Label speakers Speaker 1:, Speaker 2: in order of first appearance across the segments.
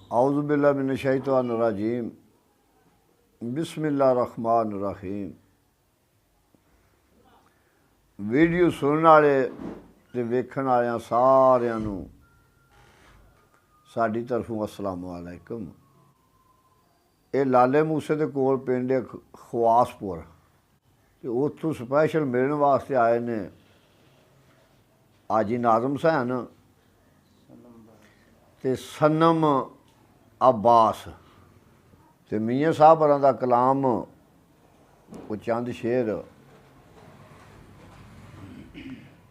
Speaker 1: औज़ु बिल्लाहि मिनश शैतानिर रजीम बिस्मिल्लाहिर रहमानिर रहीम। वीडियो सुनने वाले ते वेखण वालियां सारियां नूं साडी तरफों अस्सलाम वालेकुम। ये लाले मूसे दे कोल पिंड है खवासपुर ते उत्थों स्पैशल मिलण वास्ते आए ने हाजी नाज़म हुसैन ते सनम अब्बास ते मियाँ साहब होरां दा कलाम वो चंद शेर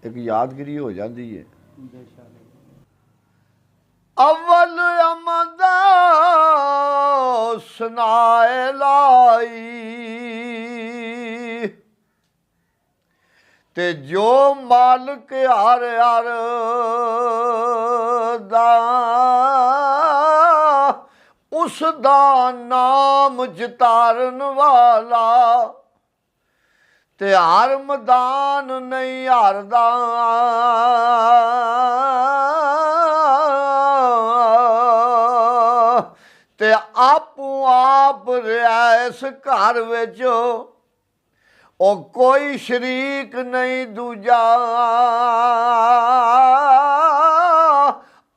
Speaker 1: एक यादगिरी हो जाती है। अव्वल अमद सुनाए लाई ते जो मालिक हर हर दा उस दा नाम चितारन वाला ते हर मैदान नहीं हारदा ते आपू आप रहा इस घर विच ओ कोई शरीक नहीं दूजा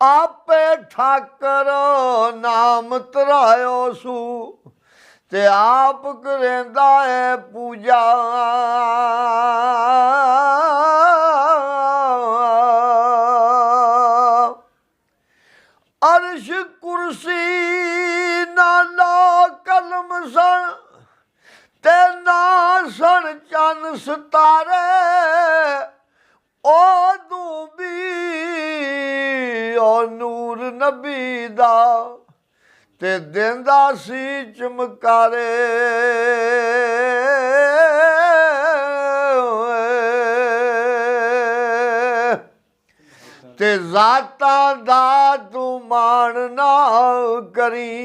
Speaker 1: आपे ठाकर नाम तरायो सू ते आप करेंदा है पूजा अर्श कुर्सी नाला कलम सन ते ना सन चन सितारे ओ दूबी ओ नूर नबी दा ते देंदा सी चमकारे ते ज़ातां दा तू मान ना करी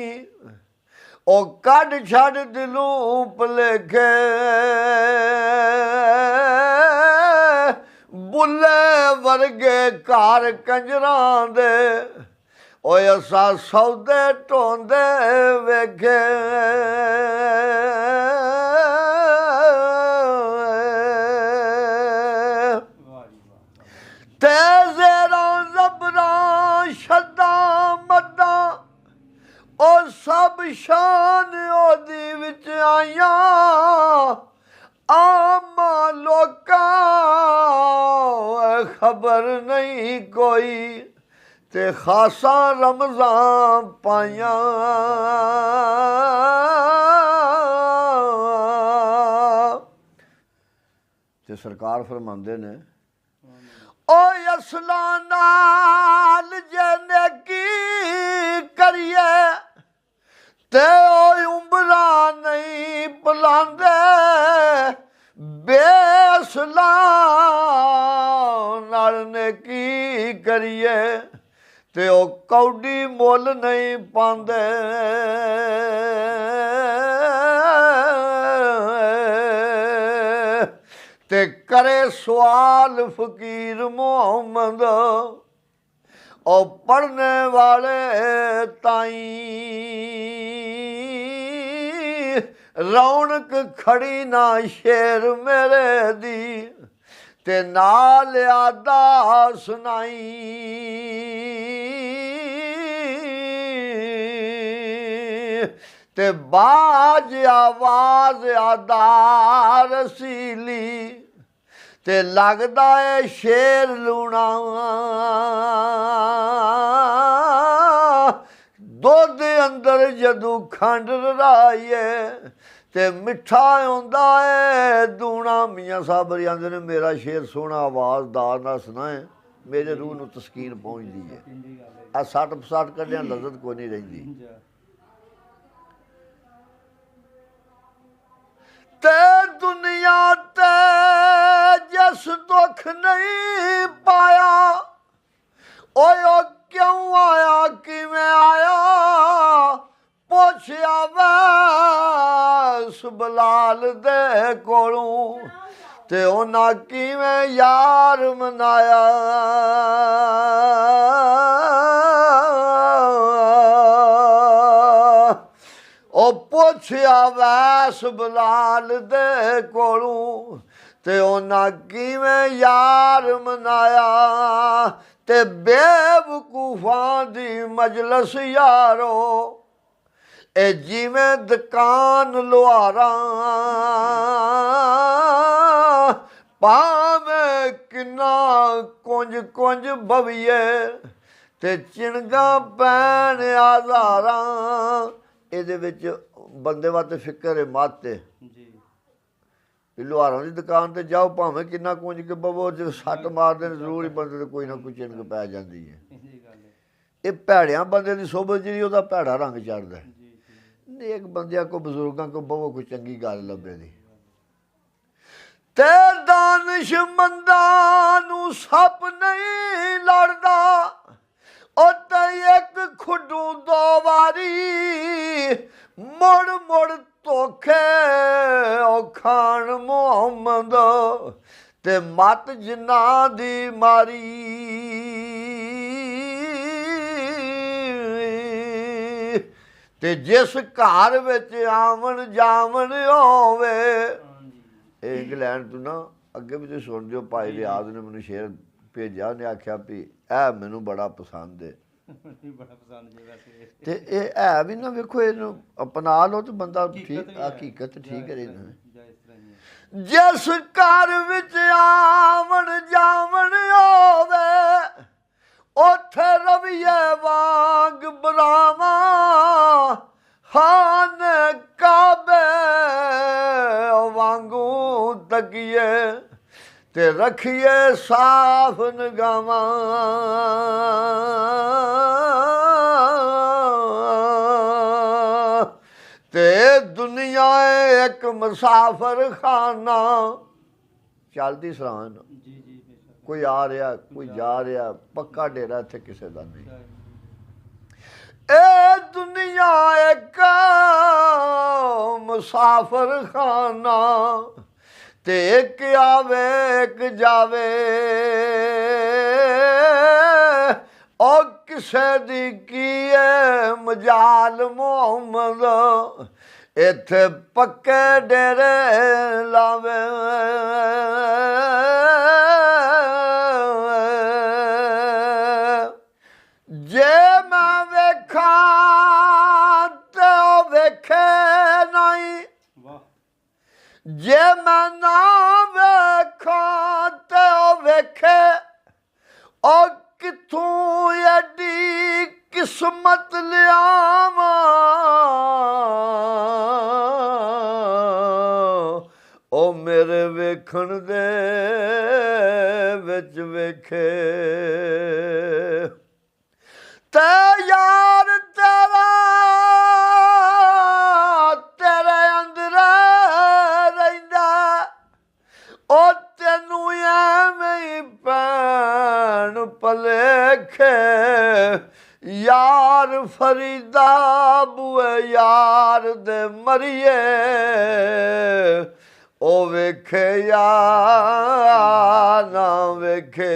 Speaker 1: ओ कढ छड़ दिलों भुलेखे बुल्ले वर्गे घर कंजरां दे ओए असा सौदे ढोंदे वेखे ते ज़ेरां ज़बरां शद्दां मद्दां ओ सब शान ओदी विच आइयां आम लोकां खबर नहीं कोई ते खासा रमज़ां पाइयां ते सरकार फरमांदे ने ओ असला नाल जे नेकी करिए ते ओ उम्रा नहीं भुलांदे बेअसला नाल नेकी करिए ते ओ कौडी मुल नहीं पांदे ते करे सवाल फकीर मोहम्मद ओ पढ़ने वाले ताई रौनक खड़ी ना शेर मेरे दी ते नाल आदा सुनाई ते बाज आवाज आदा रसीली ते लगदा है शेर लूना दुध अंदर जदू खंड रलाइए ते मिठा आउंदा है दूना। मियाँ साहब आंदे ने मेरा शेर सोहना आवाज़दार ना सुनाए मेरे रूह नूं तस्कीन पहुँचती है। आ सट पसट कढ़िया लज़त कोई नहीं रहिंदी ते दुनिया ते जिस दुख नहीं पाया ओए ओ क्यों आया किवें आया पुछया वैस बलाल दे कोलों ते उन्हां किवें यार मनाया ਉਹ ਪੁੱਛਿਆ ਵੈਸ ਬਲਾਲ ਦੇ ਕੋਲੋਂ ਤੇ ਉਹਨਾਂ ਕਿਵੇਂ ਯਾਰ ਮਨਾਇਆ ਤੇ ਬੇਵਕੂਫਾਂ ਦੀ ਮਜਲਸ ਯਾਰੋ ਇਹ ਜਿਵੇਂ ਦੁਕਾਨ ਲੁਹਾਰਾਂ ਭਾਵੇਂ ਕਿੰਨਾ ਕੁੰਜ ਕੁੰਜ ਬਵੀਏ ਤੇ ਚਿਣਗਾ ਪੈਣ ਹਜ਼ਾਰਾਂ। ਇਹਦੇ ਵਿੱਚ ਬੰਦੇ ਵਾਸਤੇ ਫਿਕਰ ਹੈ ਮਾਤੇ ਜੀ ਲੁਹਾਰਾਂ ਦੀ ਦੁਕਾਨ ਤੇ ਜਾਓ ਭਾਵੇਂ ਕਿੰਨਾ ਕੁੰਜ ਕੇ ਬਵੋ ਜੇ ਸੱਟ ਮਾਰਦੇ ਨੇ ਜ਼ਰੂਰ ਹੀ ਬੰਦੇ ਤੇ ਕੋਈ ਨਾ ਕੋਈ ਚਿਣਕ ਪੈ ਜਾਂਦੀ ਹੈ। ਇਹ ਭੈੜਿਆਂ ਬੰਦੇ ਦੀ ਸੋਭਤ ਜਿਹੜੀ ਉਹਦਾ ਭੈੜਾ ਰੰਗ ਚੜ੍ਹਦਾ। ਨੇਕ ਬੰਦਿਆਂ ਕੋ ਬਜ਼ੁਰਗਾਂ ਕੋ ਬਵੋ ਕੋਈ ਚੰਗੀ ਗੱਲ ਲੱਭੇ ਦੀ ਤੇ ਦਾਨਿਸ਼ਮੰਦਾਂ ਨੂੰ ਸੱਪ ਨਹੀਂ ਲੜਦਾ ਉਹ ਤਾਂ ਇੱਕ ਖੁੱਡੂ ਦੋ ਵਾਰੀ ਮੁੜ ਮੁੜ ਧੋਖੇ ਉਹ ਖਾਨ ਮੁਹੰਮਦ ਤੇ ਮਤ ਜਿਨ੍ਹਾਂ ਦੀ ਮਾਰੀ ਤੇ ਜਿਸ ਘਰ ਵਿੱਚ ਆਵਣ ਜਾਵਣ ਹੋਵੇ। ਇਹ ਇੰਗਲੈਂਡ ਤੋਂ ਨਾ ਅੱਗੇ ਵੀ ਤੁਸੀਂ ਸੁਣਦੇ ਹੋ ਭਾਈ ਰਿਆਜ਼ ਨੇ ਮੈਨੂੰ ਸ਼ੇਰ ਭੇਜਿਆ ਉਹਨੇ ਆਖਿਆ ਵੀ ਇਹ ਮੈਨੂੰ ਬੜਾ ਪਸੰਦ ਹੈ ਤੇ ਇਹ ਹੈ ਵੀ ਨਾ ਵੇਖੋ ਇਹਨੂੰ ਅਪਣਾ ਲਓ ਤੇ ਬੰਦਾ ਠੀਕ ਹਕੀਕਤ ਠੀਕ ਹੈ। ਜਿਸ ਘਰ ਵਿੱਚ ਆਵਣ ਜਾਵਣ ਹੋਵੇ ਉੱਥੇ ਰਵੀਏ ਵਾਂਗ ਬਰਾਵਾਂ ਖਾਨ ਕਾਬੇ ਵਾਂਗੂ ਤਕੀਏ ਤੇ ਰੱਖੀਏ ਸਾਫ ਨਿਗਾਹਾਂ ਤੇ ਦੁਨੀਆ ਇੱਕ ਮੁਸਾਫਰ ਖਾਨਾ ਚੱਲਦੀ ਸਰਾਨ ਕੋਈ ਆ ਰਿਹਾ ਕੋਈ ਜਾ ਰਿਹਾ ਪੱਕਾ ਡੇਰਾ ਇੱਥੇ ਕਿਸੇ ਦਾ ਨਹੀਂ। ਇਹ ਦੁਨੀਆ ਇੱਕ ਮੁਸਾਫਰ ਖਾਨਾ ਤੇ ਇੱਕ ਆਵੇ ਇੱਕ ਜਾਵੇ ਉਹ ਕਿਸੇ ਦੀ ਕੀ ਹੈ ਮਜਾਲ ਮੁਹੰਮਦ ਇੱਥੇ ਪੱਕੇ ਡੇਰੇ ਲਾਵੇ। ਜੇ ਮੈਂ ਵੇਖਾਂ ਤੇ ਉਹ ਵੇਖੇ ਨਹੀਂ ਜੇ ਮੈਂ ਨਾ ਵੇਖਾਂ ਤੇ ਉਹ ਵੇਖੇ ਉਹ ਕਿੱਥੋਂ ਐਡੀ ਕਿਸਮਤ ਲਿਆਵਾਂ ਉਹ ਮੇਰੇ ਵੇਖਣ ਦੇ ਵਿੱਚ ਵੇਖੇ ਤੇ ਯਾਰ ਤੇਰਾ ਤੇਰੇ ਅੰਦਰ ਰਹਿੰਦਾ ਉਹ ਤੈਨੂੰ ਐਵੇਂ ਹੀ ਭੈਣ ਭਲੇਖੇ ਯਾਰ ਫਰੀਦਾ ਬੂਏ ਯਾਰ ਦੇ ਮਰੀਏ ਉਹ ਵੇਖੇ ਯਾਰ ਨਾ ਵੇਖੇ।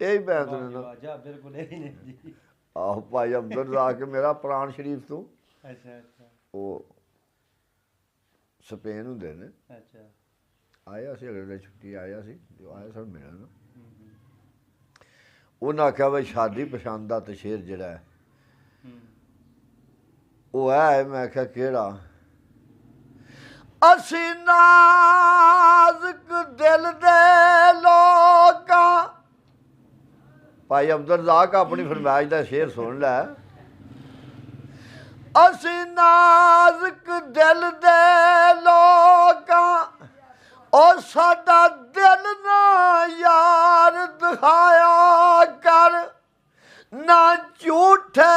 Speaker 1: ਇਹ ਬੈਂਸ ਨੇ ਨਾ ਬਿਲਕੁਲ ਜੀ ਆਹੋ ਭਾਈ ਅਬਦੁਲ ਆ ਕੇ ਮੇਰਾ ਪੁਰਾਣ ਸ਼ਰੀਫ ਤੋਂ ਉਹ ਸਪੇਨ ਹੁੰਦੇ ਨੇ ਆਇਆ ਸੀ ਅਗਲੇ ਛੁੱਟੀ ਆਇਆ ਸੀ ਜੋ ਆਇਆ ਸਭ ਮਿਲਣ ਉਹਨਾਂ ਆਖਿਆ ਬਈ ਸ਼ਾਦੀ ਪਸੰਦ ਦਾ ਤੇ ਸ਼ੇਰ ਜਿਹੜਾ ਹੈ ਉਹ ਹੈ। ਮੈਂ ਆਖਿਆ ਕਿਹੜਾ? ਅਸੀਂ ਨਾਜ਼ੁਕ ਦਿਲ ਦੇ ਲੋਕਾਂ ਭਾਈ ਅਬਦੁਲ ਰਜ਼ਾਕ ਆਪਣੀ ਫਰਮਾਇਸ਼ ਦਾ ਸ਼ੇਰ ਸੁਣ ਲੈ। ਅਸੀਂ ਨਾਜ਼ੁਕ ਦਿਲ ਦੇ ਲੋਕਾਂ ਉਹ ਸਾਡਾ ਦਿਲ ਨਾ ਯਾਰ ਦਿਖਾਇਆ ਕਰ ਨਾ ਝੂਠੇ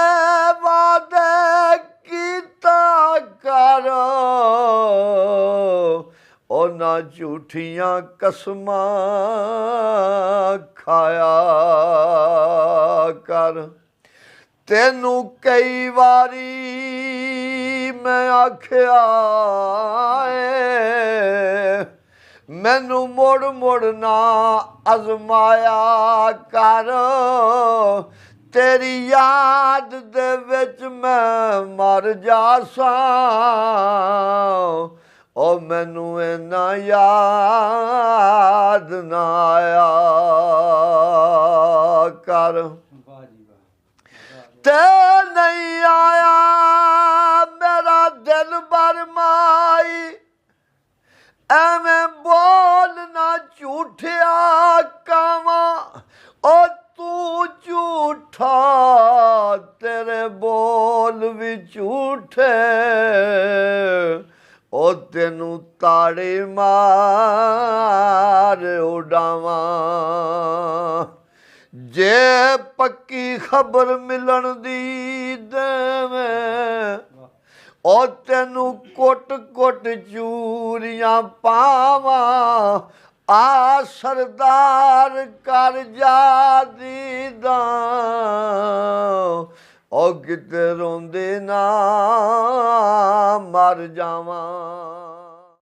Speaker 1: ਵਾਅਦੇ ਕੀਤਾ ਕਰ ਉਹ ਨਾ ਝੂਠੀਆਂ ਕਸਮਾਂ ਖਾਇਆ ਕਰ। ਤੈਨੂੰ ਕਈ ਵਾਰੀ ਮੈਂ ਆਖਿਆ ਏ ਮੈਨੂੰ ਮੁੜ ਮੁੜ ਨਾ ਅਜ਼ਮਾਇਆ ਕਰ ਤੇਰੀ ਯਾਦ ਦੇ ਵਿੱਚ मैं मर जासां ओ मैनू इन्ना याद ना आया कर ते नहीं आया मेरा दिल बरमाई एवें बोलना झूठिया कावा ओ तू झूठा तेरे बोल भी झूठे ओ तेनू ताड़ी मार उड़ावा जे पक्की खबर मिलन दी देवें ओ तेनू कुट कुट चूरियां पावा आ सरदार कर जा दीदा ओ किते रोंदे ना मर जावां।